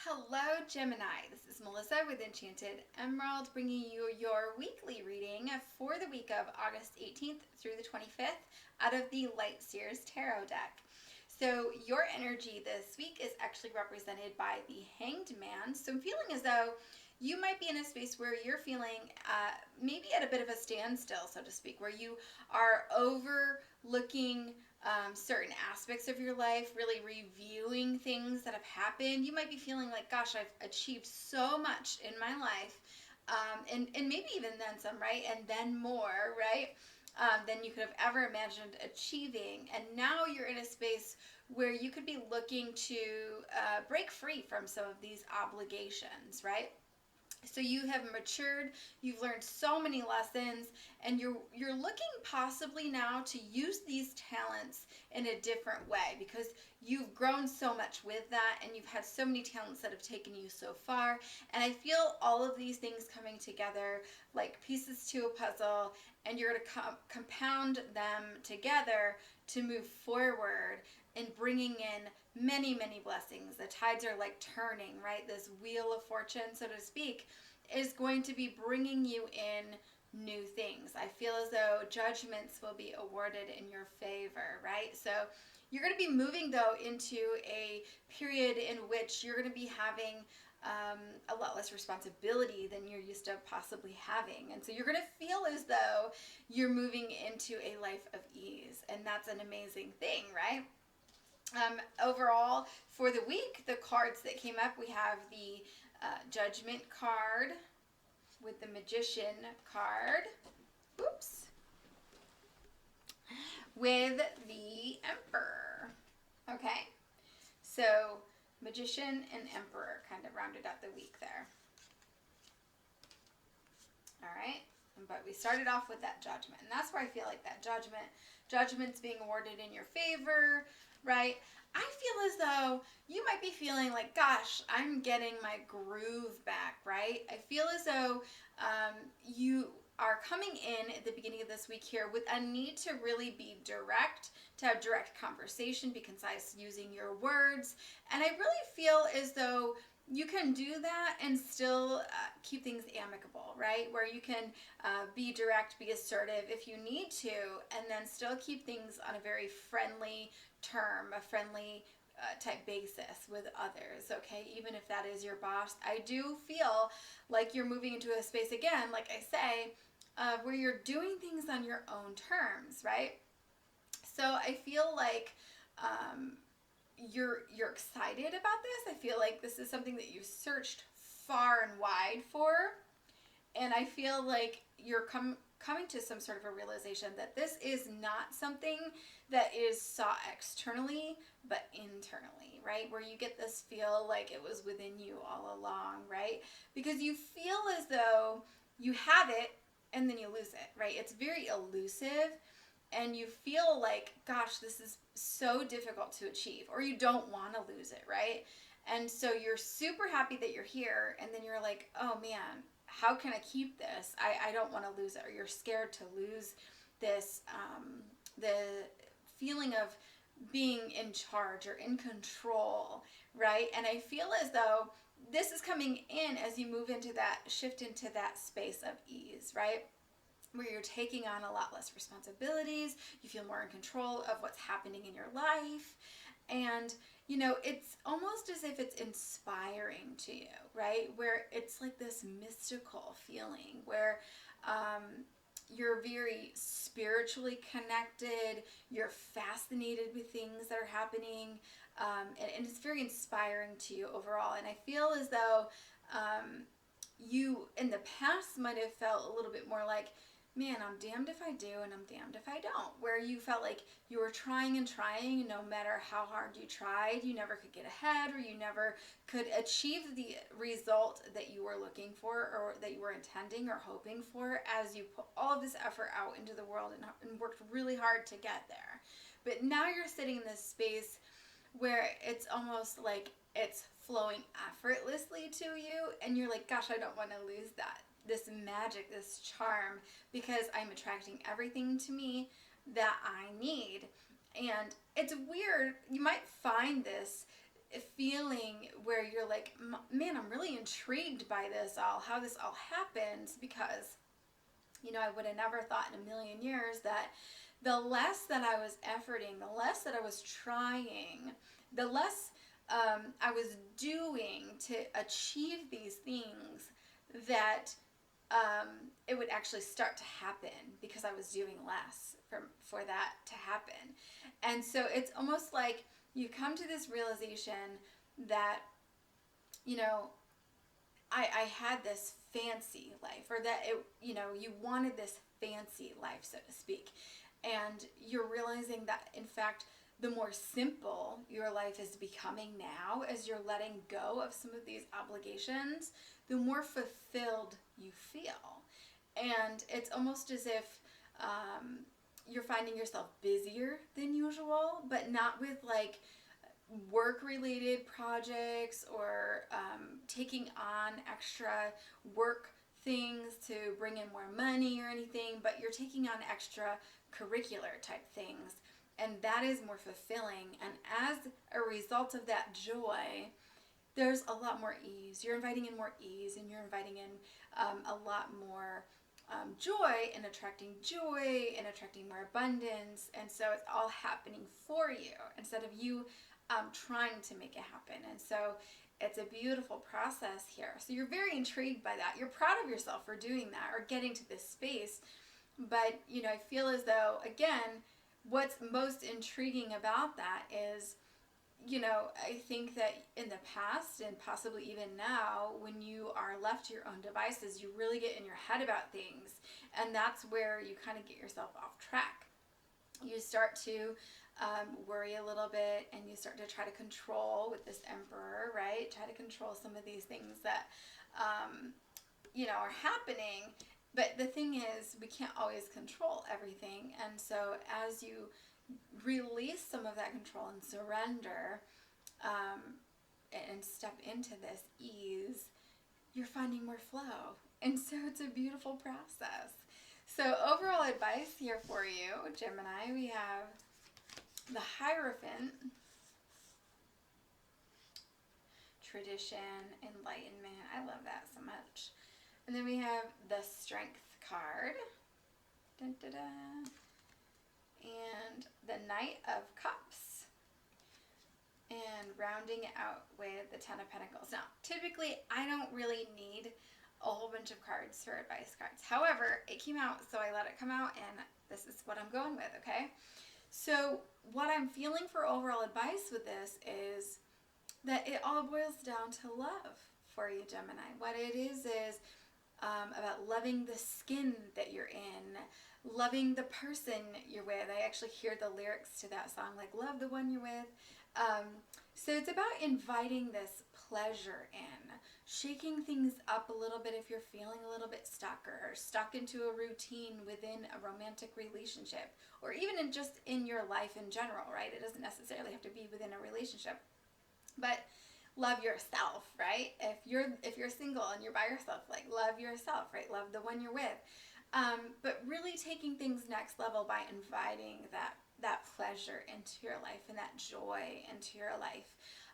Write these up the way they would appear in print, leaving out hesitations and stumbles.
Hello, Gemini. This is Melissa with Enchanted Emerald bringing you your weekly reading for the week of August 18th through the 25th out of the Light Seers Tarot deck. So your energy this week is actually represented by the Hanged Man. So I'm feeling as though you might be in a space where you're feeling maybe at a bit of a standstill, so to speak, where you are overlooking certain aspects of your life, really reviewing things that have happened. You might be feeling like, gosh, I've achieved so much in my life, and maybe even then some, right? And then more, right? Than you could have ever imagined achieving. And now you're in a space where you could be looking to break free from some of these obligations, right? So you have matured, you've learned so many lessons, and you're looking possibly now to use these talents in a different way because you've grown so much with that and you've had so many talents that have taken you so far. And I feel all of these things coming together like pieces to a puzzle, and you're going to compound them together to move forward and bringing in many, many blessings. The tides are like turning, right? This wheel of fortune, so to speak, is going to be bringing you in new things. I feel as though judgments will be awarded in your favor, right? So you're going to be moving, though, into a period in which you're going to be having a lot less responsibility than you're used to possibly having. And so you're going to feel as though you're moving into a life of ease. And that's an amazing thing, right? Overall, for the week, the cards that came up, we have the Judgment card with the Magician card. Oops. With the Emperor. Okay. So, Magician and Emperor kind of rounded out the week there. All right. But we started off with that Judgment. And that's where I feel like that judgment's being awarded in your favor, right? I feel as though you might be feeling like, gosh, I'm getting my groove back, right? I feel as though you are coming in at the beginning of this week here with a need to really be direct, to have direct conversation, be concise using your words. And I really feel as though you can do that and still keep things amicable, right? Where you can be direct, be assertive if you need to, and then still keep things on a very friendly term, a friendly type basis with others, okay? Even if that is your boss. I do feel like you're moving into a space, again, like I say, where you're doing things on your own terms, right? So I feel like you're excited about this. I feel like this is something that you've searched far and wide for, and I feel like you're coming to some sort of a realization that this is not something that is sought externally but internally, right? Where you get this feel like it was within you all along, right? Because you feel as though you have it and then you lose it, right? It's very elusive. And you feel like, gosh, this is so difficult to achieve, or you don't want to lose it, right? And so you're super happy that you're here, and then you're like, oh man, how can I keep this? I don't want to lose it, or you're scared to lose this, the feeling of being in charge or in control, right? And I feel as though this is coming in as you move into that, shift into that space of ease, right? Where you're taking on a lot less responsibilities, you feel more in control of what's happening in your life, and you know, it's almost as if it's inspiring to you, right? Where it's like this mystical feeling where you're very spiritually connected, you're fascinated with things that are happening, and it's very inspiring to you overall. And I feel as though you in the past might have felt a little bit more like, man, I'm damned if I do and I'm damned if I don't. Where you felt like you were trying and trying, no matter how hard you tried, you never could get ahead, or you never could achieve the result that you were looking for or that you were intending or hoping for as you put all of this effort out into the world and worked really hard to get there. But now you're sitting in this space where it's almost like it's flowing effortlessly to you, and you're like, gosh, I don't want to lose that. This magic, this charm, because I'm attracting everything to me that I need. And it's weird. You might find this feeling where you're like, man, I'm really intrigued by this all, how this all happens, because, you know, I would have never thought in a million years that the less that I was efforting, the less that I was trying, the less I was doing to achieve these things, that it would actually start to happen because I was doing less for that to happen. And so it's almost like you come to this realization that, you know, I had this fancy life, or that it, you know, you wanted this fancy life, so to speak. And you're realizing that, in fact, the more simple your life is becoming now, as you're letting go of some of these obligations, the more fulfilled you feel. And it's almost as if you're finding yourself busier than usual, but not with like work-related projects or taking on extra work things to bring in more money or anything, but you're taking on extra curricular type things, and that is more fulfilling. And as a result of that joy, there's a lot more ease. You're inviting in more ease, and you're inviting in a lot more joy, and attracting more abundance. And so it's all happening for you instead of you trying to make it happen. And so it's a beautiful process here. So you're very intrigued by that. You're proud of yourself for doing that or getting to this space. But, you know, I feel as though, again, what's most intriguing about that is, you know, I think that in the past, and possibly even now, when you are left to your own devices, you really get in your head about things. And that's where you kind of get yourself off track. You start to worry a little bit, and you start to try to control with this emperor, right? Try to control some of these things that, you know, are happening. But the thing is, we can't always control everything. And so as you release some of that control and surrender, and step into this ease, you're finding more flow. And so it's a beautiful process. So overall advice here for you, Gemini, we have the Hierophant, tradition, enlightenment. I love that so much. And then we have the Strength card. Dun, dun, dun. And the Knight of Cups. And rounding it out with the Ten of Pentacles. Now, typically, I don't really need a whole bunch of cards for advice cards. However, it came out, so I let it come out, and this is what I'm going with, okay? So what I'm feeling for overall advice with this is that it all boils down to love for you, Gemini. What it is about loving the skin that you're in, loving the person you're with. I actually hear the lyrics to that song, like, love the one you're with. So it's about inviting this pleasure in, shaking things up a little bit if you're feeling a little bit stuck, or stuck into a routine within a romantic relationship, or even just in your life in general, right? It doesn't necessarily have to be within a relationship. But love yourself, right? If you're single and you're by yourself, like, love yourself, right? Love the one you're with. But really taking things next level by inviting that pleasure into your life and that joy into your life.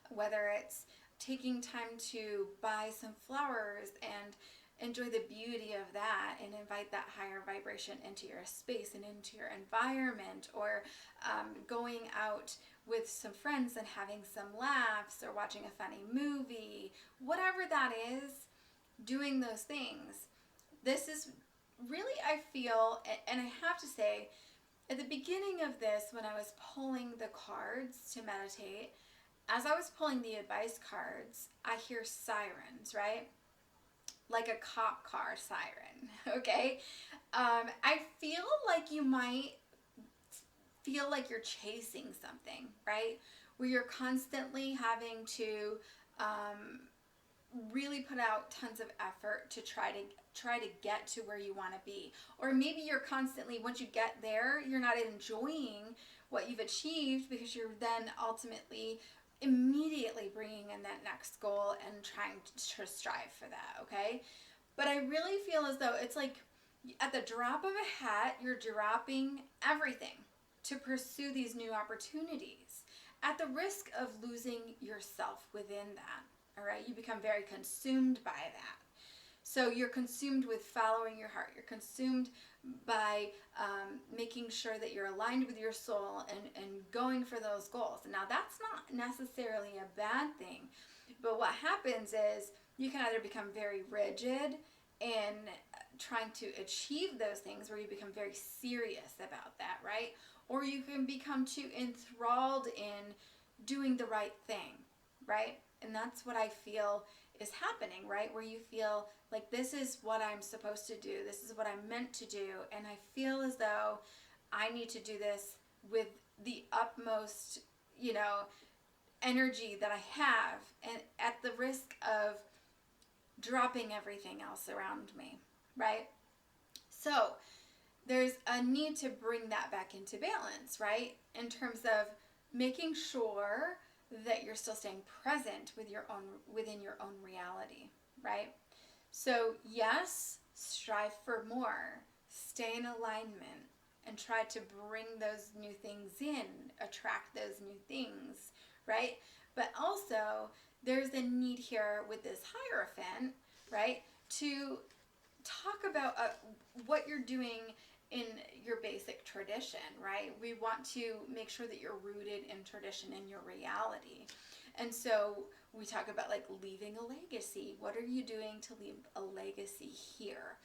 Whether it's taking time to buy some flowers and enjoy the beauty of that and invite that higher vibration into your space and into your environment, or going out with some friends and having some laughs, or watching a funny movie, whatever that is, doing those things. This is really, I feel, and I have to say, at the beginning of this, when I was pulling the cards to meditate, as I was pulling the advice cards, I hear sirens, right? Like a cop car siren, okay? I feel like you might feel like you're chasing something, right? Where you're constantly having to really put out tons of effort to try to get to where you want to be. Or maybe you're constantly, once you get there, you're not enjoying what you've achieved, because you're then ultimately immediately bringing in that next goal and trying to strive for that, okay? But I really feel as though it's like at the drop of a hat, you're dropping everything to pursue these new opportunities. at the risk of losing yourself within that. All right, you become very consumed by that. So you're consumed with following your heart. You're consumed by making sure that you're aligned with your soul and going for those goals. Now, that's not necessarily a bad thing, but what happens is you can either become very rigid in trying to achieve those things, where you become very serious about that, right? Or you can become too enthralled in doing the right thing, right? And that's what I feel is happening, right? Where you feel like this is what I'm supposed to do, this is what I'm meant to do, and I feel as though I need to do this with the utmost, energy that I have, and at the risk of dropping everything else around me, right? So there's a need to bring that back into balance, right? In terms of making sure that you're still staying present within your own reality, right? So yes, strive for more, stay in alignment, and try to bring those new things in, attract those new things, right? But also, there's a need here with this Hierophant, right, to talk about what you're doing in your basic tradition, right? We want to make sure that you're rooted in tradition, in your reality. And so we talk about like leaving a legacy. What are you doing to leave a legacy here?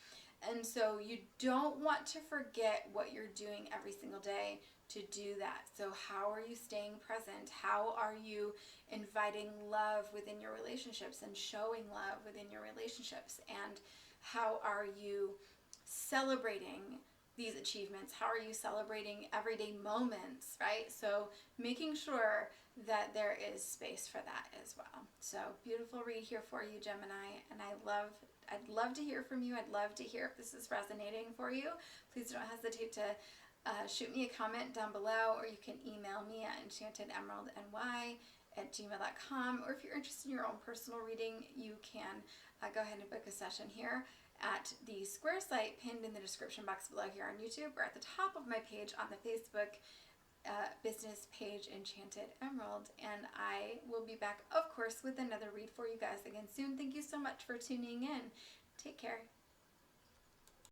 And so you don't want to forget what you're doing every single day to do that. So how are you staying present? How are you inviting love within your relationships and showing love within your relationships? And how are you celebrating these achievements? How are you celebrating everyday moments, right? So making sure that there is space for that as well. So beautiful read here for you, Gemini, and I'd love to hear from you. I'd love to hear if this is resonating for you. Please don't hesitate to shoot me a comment down below, or you can email me at enchantedemeraldny@gmail.com, or if you're interested in your own personal reading, you can go ahead and book a session here at the square site pinned in the description box below here on YouTube, or at the top of my page on the Facebook business page, Enchanted Emerald. And I will be back, of course, with another read for you guys again soon. Thank you so much for tuning in. Take care.